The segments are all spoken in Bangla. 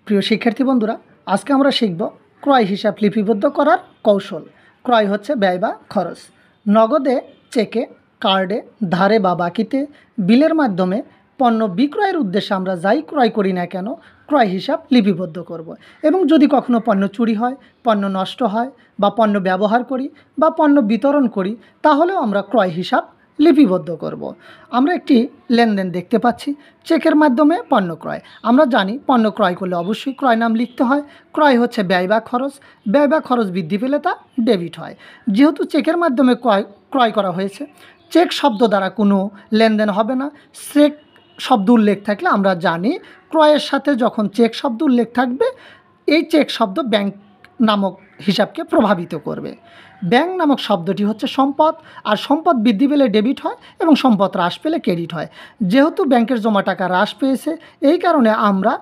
প্রিয় শিক্ষার্থী বন্ধুরা, আজকে আমরা শিখব ক্রয় হিসাব লিপিবদ্ধ করার কৌশল। ক্রয় হচ্ছে ব্যয় বা খরচ। নগদে, চেকে, কার্ডে, ধারে বা বাকিতে, বিলের মাধ্যমে পণ্য বিক্রয়ের উদ্দেশ্যে আমরা যাই ক্রয় করি না কেন, ক্রয় হিসাব লিপিবদ্ধ করব। এবং যদি কখনো পণ্য চুরি হয়, পণ্য নষ্ট হয়, বা পণ্য ব্যবহার করি বা পণ্য বিতরণ করি, তাহলেও আমরা ক্রয় হিসাব লিপিবদ্ধ করব। আমরা একটি লেনদেন দেখতে পাচ্ছি, চেকের মাধ্যমে পণ্য ক্রয়। আমরা জানি পণ্য ক্রয় করলে অবশ্যই ক্রয় নাম লিখতে হয়। ক্রয় হচ্ছে ব্যয় বা খরচ, ব্যয় বা খরচ বৃদ্ধি পেলে তা ডেবিট হয়। যেহেতু চেকের মাধ্যমে ক্রয় করা হয়েছে, চেক শব্দ দ্বারা কোনো লেনদেন হবে না। চেক শব্দ উল্লেখ থাকলে আমরা জানি ক্রয়ের সাথে যখন চেক শব্দ উল্লেখ থাকবে, এই চেক শব্দ ব্যাংক নামক হিসাবকে প্রভাবিত করবে। ব্যাংক নামক শব্দটি হচ্ছে সম্পদ, আর সম্পদ বৃদ্ধি পেলে ডেবিট হয় এবং সম্পদ হ্রাস পেলে ক্রেডিট হয়। যেহেতু ব্যাংকের জমা টাকা হ্রাস পেয়েছে, এই কারণে আমরা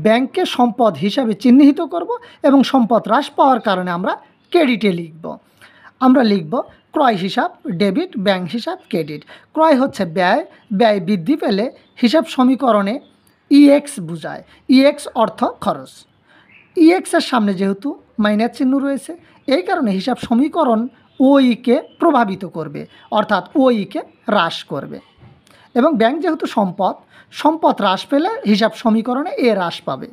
ব্যাংককে সম্পদ হিসাবে চিহ্নিত করব এবং সম্পদ হ্রাস পাওয়ার কারণে আমরা ক্রেডিটে লিখব। আমরা লিখব ক্রয় হিসাব ডেবিট, ব্যাংক হিসাব ক্রেডিট। ক্রয় হচ্ছে ব্যয়, ব্যয় বৃদ্ধি পেলে হিসাব সমীকরণে ইএক্স বোঝায়। ইএক্স অর্থ খরচ। ইএক্সের সামনে যেহেতু মাইনাস চিহ্ন রয়েছে, এই কারণে হিসাব সমীকরণ ওইকে প্রভাবিত করবে, অর্থাৎ ওইকে হ্রাস করবে। এবং ব্যাংক যেহেতু সম্পদ, সম্পদ হ্রাস পেলে হিসাব সমীকরণে এ হ্রাস পাবে।